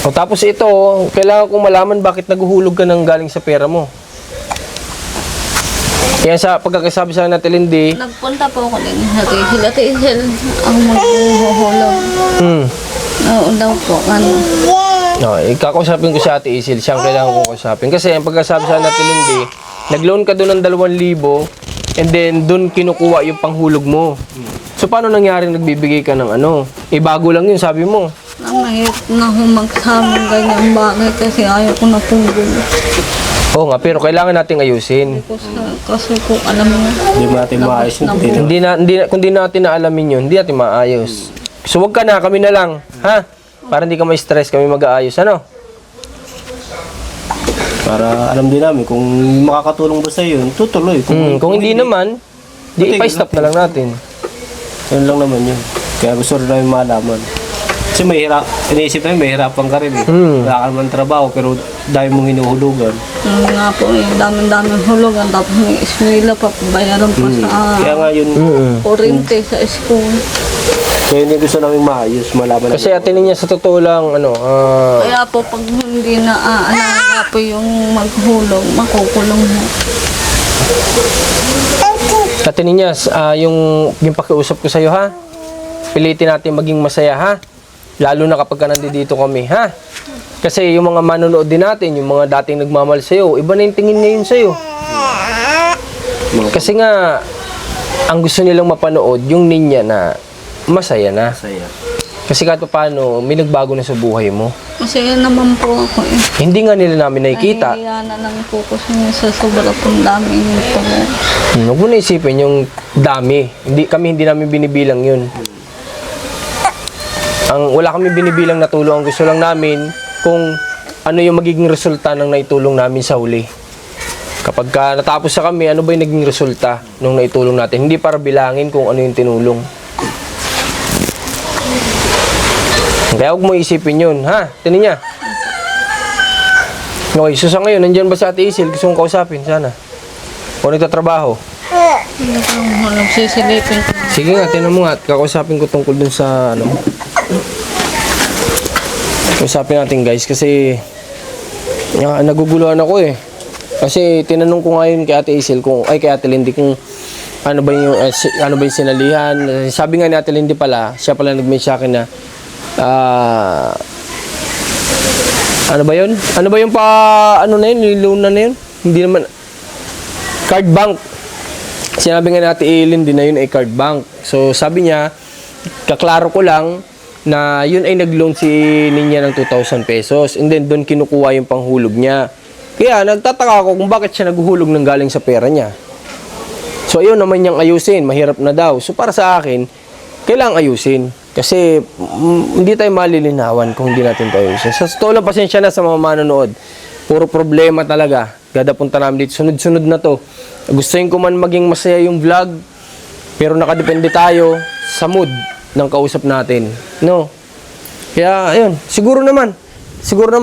O tapos ito, kailangan kong malaman bakit naguhulog ka ng galing sa pera mo. Kaya sa pagkakasabi sa Ate Lindy, Nagpunta po ako din sa Ate Ihil. Ate Ihil, ang maghuhulog. Oo daw po, ano. kakausapin ko si Ate Isil, siyang kailangan kong kausapin. Kasi ang pagkasabi sa Ate Lindy, nag-loan ka doon ng 2,000 and then doon kinukuha yung panghulog mo. So paano nangyari nagbibigay ka ng bago lang yun, sabi mo. Mahirap na humagsamang ganyan bagay kasi ayaw ko na pong gulo. Oo nga, pero kailangan nating ayusin. Kasi po, alam mo, Hindi mo natin maayos yun. Kung di natin naalamin yun, hindi natin maayos. So wag ka na, kami na lang, ha? Para hindi ka ma-stress, kami mag-aayos, ano? Para alam din namin kung makakatulong ba sa yun, tutuloy. Kung hindi naman, di ipa-stop na lang natin. Yun lang naman yun. Kaya gusto rin namin malaman. Kasi iniisip namin, may hirapan ka rin eh. Wala ka naman trabaho, pero dahil mong hinuhulugan. ano nga po, yung daming hulugan, tapos may eskwela pa, bayaran pa sa Kaya nga yun, kurente sa school. kaya hindi gusto namin maayos, malaman Kasi Ate niya sa totoo lang, Kaya po, pag hindi na aalaga po yung maghulog, makukulong mo. Ate niya, yung pakiusap ko sa'yo, ha? Pilitin natin maging masaya, ha? Lalo na kapag nandito kami, ha? Kasi yung mga manonood din natin, yung mga dating nagmamahal sa'yo, iba na yung tingin ngayon sa'yo. Kasi nga, ang gusto nilang mapanood, yung ninya na masaya na. Saya. Kasi kahit paano, may nagbago na sa buhay mo. Masaya naman po ako eh. Hindi nga nila namin nakikita. Nahihiya na lang po ko sa sobra pong dami nito. Huwag mo na isipin yung dami. Hindi namin binibilang yun. Wala kami binibilang na tulong. Ang gusto lang namin kung ano yung magiging resulta ng naitulong namin sa huli. Kapag natapos sa kami, ano ba yung naging resulta nung naitulong natin? Hindi para bilangin kung ano yung tinulong. Kaya huwag mo isipin yun, ha? Tinan niya. Okay, so sa ngayon, nandiyan ba si Ate Isil? Gusto kong kausapin, sana. O nagtatrabaho? Hindi ko nagsisilipin ko. Sige nga, tinan mo nga. Kakausapin ko tungkol dun sa Kausapin natin guys kasi naguguluhan ako eh. Kasi tinanong ko ngayon kay Ate Isil kay Ate Lindy kung ano ba yung sinalihan. Sabi nga ni Ate Lindy pala, siya pala nag-mention sa akin na ano ba yun? Ano ba yung loan na yun? Hindi naman card bank. Sinabi nga ni Ate Lindy na yun ay card bank. So sabi niya, kaklaro ko lang na yun ay nag-loan si Ninya ng 2,000 pesos and then doon kinukuha yung panghulog niya. Kaya nagtataka ako kung bakit siya naghuhulog ng galing sa pera niya. So ayun naman niyang ayusin, mahirap na daw. So para sa akin, kailangang ayusin. Kasi hindi tayo malilinawan kung hindi natin tayo ayusin. Sa totoo lang, pasensya na sa mga manonood. Puro problema talaga. Gada punta namin dito. Sunod-sunod na to. Gustuin ko man maging masaya yung vlog, pero nakadepende tayo sa mood ng kausap natin. No? Kaya, ayun. Siguro naman,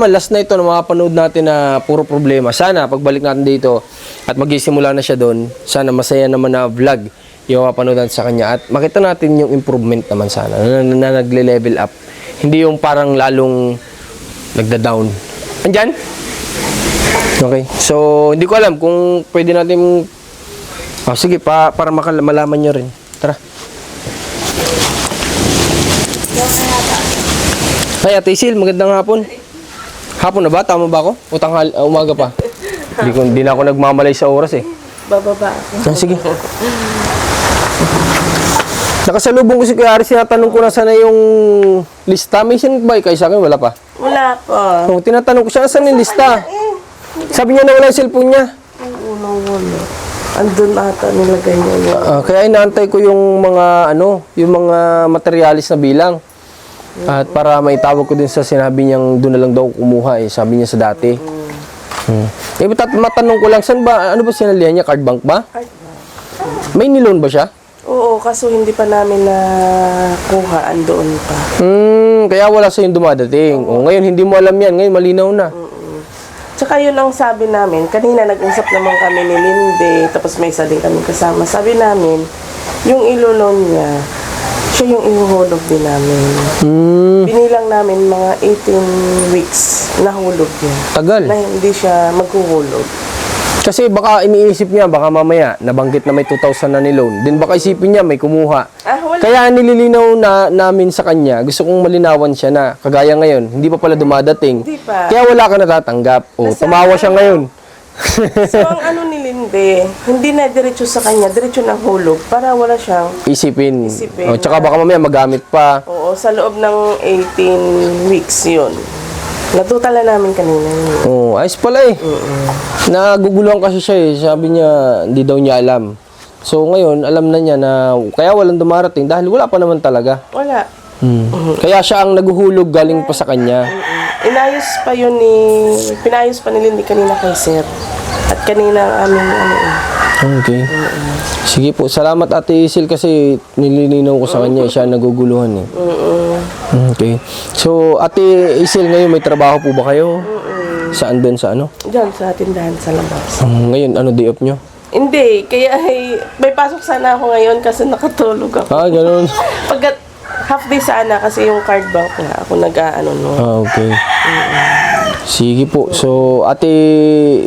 last na ito na makapanood natin na puro problema. Sana, pagbalik natin dito at magisimula na siya doon, sana masaya naman na vlog yung mapanood sa kanya. At makita natin yung improvement naman sana, na nagle-level up. Hindi yung parang lalong nagda-down. Andyan? Okay. So, hindi ko alam kung pwede natin... sige, para malaman nyo rin. Tara. Ay, Ate Isil, magandang hapon. Hapon na ba? Tama ba ako? O umaga pa? Hindi na ako nagmamalay sa oras eh. Bababa ako. Sige. Nakasalubong ko si Kuya Aris, tinatanong ko na sana yung lista. May sinubay kayo sa akin? Wala pa. Wala pa. So, tinatanong ko siya, saan yung lista? Sabi niya na wala yung cellphone niya. Wala. Andun ata nilagay niya. Kaya inaantay ko yung mga yung mga materialis na bilang. At para maitawag ko din sa sinabi niyang doon na lang daw kumuha eh. Sabi niya sa dati. Matanong ko lang, saan ba, ano ba sinalihan niya? Card bank ba? May niloan ba siya? Oo, kaso hindi pa namin nakuha. Andoon pa. Kaya wala sa yung dumadating. Ngayon hindi mo alam yan. Ngayon malinaw na. Tsaka yun ang sabi namin. Kanina nag-usap naman kami ni Lindy. Tapos may isa din kami kasama. Sabi namin, yung ilulon niya, siya yung ihuhulog din namin. Binilang namin mga 18 weeks na hulog niya. Tagal. Na hindi siya maghuhulog. Kasi baka iniisip niya, baka mamaya, nabanggit na may 2,000 na niloan. Then baka isipin niya, may kumuha. Wala. Kaya nililinaw namin sa kanya, gusto kong malinawan siya na, kagaya ngayon, hindi pa pala dumadating. Hindi pa. Kaya wala ka natatanggap. Tumawa siya ngayon. So, ang ni Lindy, hindi na diretso sa kanya, diretso ng hulog para wala siyang Isipin. Isipin Tsaka baka mamaya magamit pa. oo, sa loob ng 18 weeks yun. Natutala namin kanina yun. Ayos pala eh. Naguguluhan kasi siya eh. Sabi niya, hindi daw niya alam. So ngayon, alam na niya na kaya walang dumarating dahil wala pa naman talaga. Wala. Kaya siya ang naguhulog galing pa sa kanya. Inayos pa yun pinayos pa nila kanina kay Sir. At kanina ang aming Okay. Sige po. Salamat Ate Isil kasi nililinaw ko sa kanya. Siya ang naguguluhan eh. Okay. So, Ate Isil, ngayon may trabaho po ba kayo? Saan doon sa ano? Diyan sa tindahan sa labas. Ngayon, ano day off nyo? Hindi, kaya may pasok sana ako ngayon kasi nakatulog ako. Ganun. Pagkat half day sana kasi yung card bank nga ako Okay. Sige po. So, Ate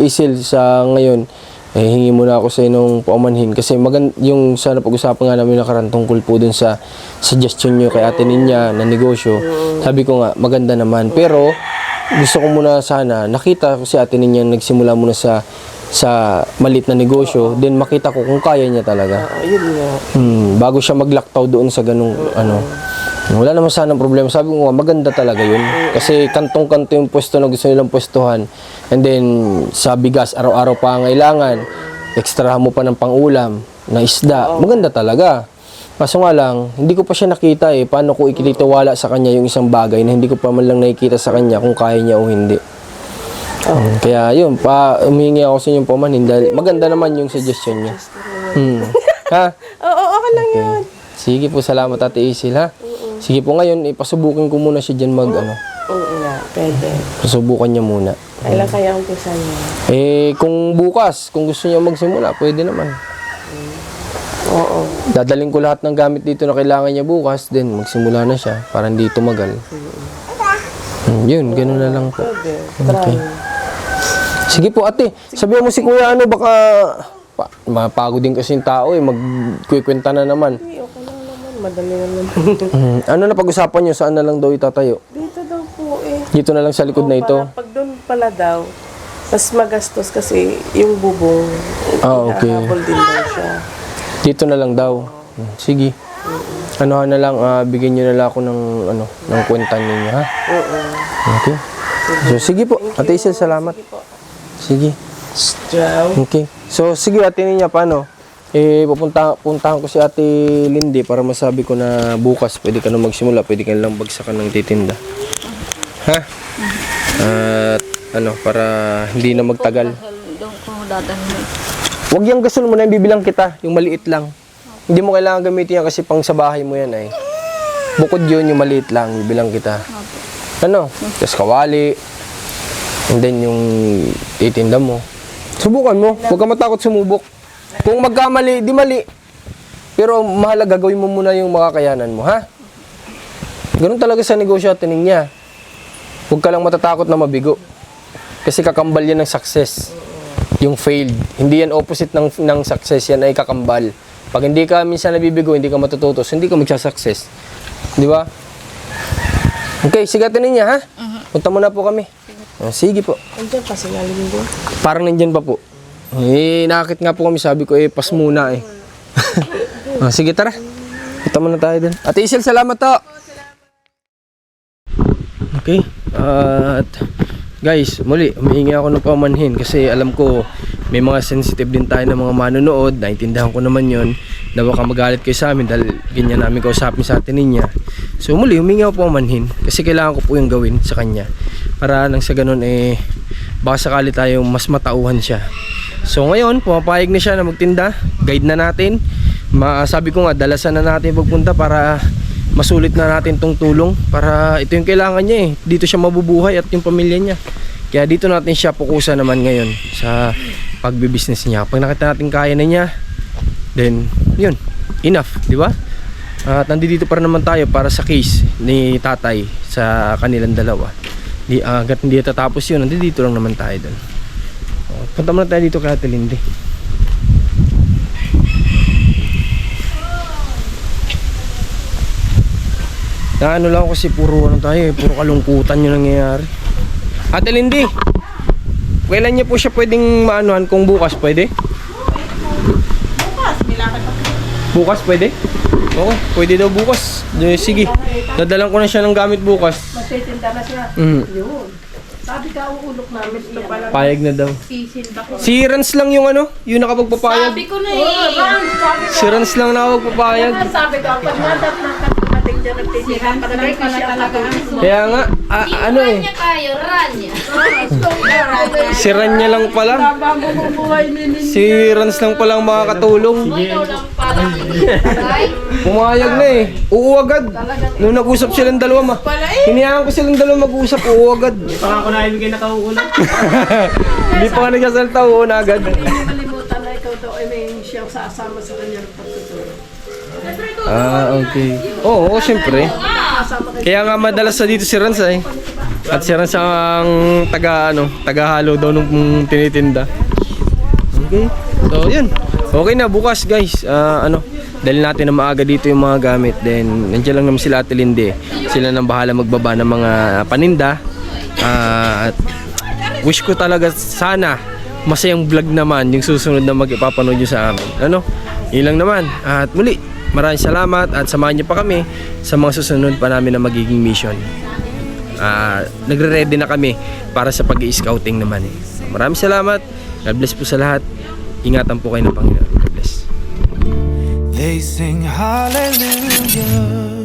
Isil, sa ngayon, hingi muna ako sa inong paumanhin kasi yung sana pag-usapan nga namin nakaraan tungkol po dun sa suggestion nyo kay Ate Ninya na negosyo. Sabi ko nga, maganda naman. Pero, gusto ko muna sana, nakita ko si Ate Ninya nagsimula muna sa malit na negosyo, then makita ko kung kaya niya talaga. Yun nga. Bago siya maglaktaw doon sa ganung wala naman sana problema. Sabi ko nga, maganda talaga yun. Kasi kantong-kanto yung pwesto na gusto nilang pwestuhan. And then, sa bigas, araw-araw pa ang kailangan. Extra mo pa ng pang-ulam, na isda. Maganda talaga. Kaso nga lang, hindi ko pa siya nakita eh. Paano ko ikititiwala sa kanya yung isang bagay na hindi ko pa man lang nakikita sa kanya kung kaya niya o hindi. Kaya yun, humingi ako sa inyong pamanin dahil maganda naman yung suggestion niya. Ha? Oo, okay lang yun. Sige po, salamat Ate Isil ha. Sige po ngayon, ipasubukin ko muna siya dyan Oo nga, pwede. Pasubukan niya muna. Kailan kaya ang pisa niya? Kung bukas, kung gusto niya magsimula, pwede naman. Oo. Dadaling ko lahat ng gamit dito na kailangan niya bukas, then magsimula na siya para hindi tumagal. Yun, gano'n na lang po. Pwede. Try. Sige po ate, sabihan mo si kuya baka mapagod din kasi yung tao magkikwenta na naman. Okay lang naman, madali naman. Ano na pag-usapan nyo, saan na lang daw itatayo? Dito daw po eh. Dito na lang sa likod na ito? Pag doon pala daw, mas magastos kasi yung bubong. Okay. Hinahabol din daw siya. Dito na lang daw. Sige. Ano na lang, bigyan nyo na lang ako ng kwenta ninyo, ha? Okay. So, sige po. Ate Isil, salamat. Sige. Ciao. Okay. So, sige, Ate Ninya, paano? puntahan ko si Ate Lindy para masabi ko na bukas pwede ka na magsimula, pwede ka lang bagsakan ng titinda. Ha? At para hindi na magtagal. Doon ko dadalhin. Huwag yung gasol mo na, bibilang kita, yung maliit lang. Hindi mo kailangan gamitin yan kasi pang sa bahay mo yan ay. Bukod yun, yung maliit lang, bibilang kita. Tapos kawali. And then yung titinda mo. Subukan mo, huwag ka matakot sumubok. Kung magkamali, di mali. Pero mahalaga, gawin mo muna yung makakayanan mo, ha? Ganun talaga sa negosyo at niya. Huwag ka lang matatakot na mabigo. Kasi kakambal yan ng success. Yung failed. Hindi yan opposite ng success, yan ay kakambal. Pag hindi ka minsan nabibigo, hindi ka matututos, hindi ka magsasuccess. Di ba? Okay, sigatin niya, ha? Punta muna po kami. Sige po. Andiyan pa sinalingin din. Parang nandyan pa po. Nakakit nga po kami, sabi ko, pas muna eh. Sige, tara. Punta muna tayo dun. Ate Isel, salamat to. Okay. At guys, muli, humihingi ako ng pamanhin kasi alam ko may mga sensitive din tayo ng mga manonood. Naintindihan ko naman yon na baka magalit kayo sa amin dahil ganyan namin kausapin sa atin niya. So muli, humingi ako pamanhin kasi kailangan ko po yung gawin sa kanya para nang sa ganun baka sakali tayong mas matauhan siya. So ngayon, pumapayag na siya na magtinda. Guide na natin. Sabi ko nga, dalasan na natin pagpunta para masulit na natin tong tulong para ito yung kailangan niya dito siya mabubuhay at yung pamilya niya, kaya dito natin siya pukusan naman ngayon sa pagbibusiness niya. Pag nakita natin kaya na niya, then yun, enough, di ba? At nandito pa rin naman tayo para sa case ni tatay sa kanilang dalawa. Hanggat hindi tatapos yun, nandito lang naman tayo doon. Punta muna tayo dito kay Ate Lindy. Na lang kasi puro puro kalungkutan yung nangyayari. Ate Lindy, kailan niya po siya pwedeng maanuhan kung bukas pwede? Bukas, milakad pa. Bukas pwede? Oo, pwede daw bukas. Sige, dadalan ko na siya ng gamit bukas. Magtitinda na siya. Yun. Sabi ka, uulok namin. Ito pala. Payag na daw. Si Rans lang yung yung nakapagpapayag. Sabi ko na eh. Si Rans lang nakapagpapayag. Sabi ka, pag nadat na katimating dyan, nagtitinda pa na siya talaga. Kaya nga, Niya kayo, Ranya. si Ranya lang pala. Si Rans lang palang makakatulong. Ikaw lang parang ay. Pumayag na eh. Oo agad. Nung nag-usap silang dalawa hinayaan ko silang dalawa mag-usap. Oo agad. Baka ako na ibigay na kauulan. Hindi pa nga nagsasalita. Oo na agad. Kalimutan na ikaw daw ay may siyang sasama sa kanyang pagtutulong. Okay. Oo, syempre. Kaya nga madalas sa dito si Rans At si Rans ang taga-halo daw nung tinitinda. Okay. So, yun. Okay na, bukas guys. Dahil natin na maaga dito yung mga gamit. Then, nandiyan lang naman sila Ate Lindy. Sila nang bahala magbaba ng mga paninda. At wish ko talaga sana masayang vlog naman yung susunod na mag-ipapanood nyo sa amin. Yun lang naman. At muli, maraming salamat at samahan nyo pa kami sa mga susunod pa namin na magiging mission. Nagre-ready na kami para sa pag-i-scouting naman. Maraming salamat. God bless po sa lahat. Ingatan po kayo ng Panginoon. God bless. They sing hallelujah.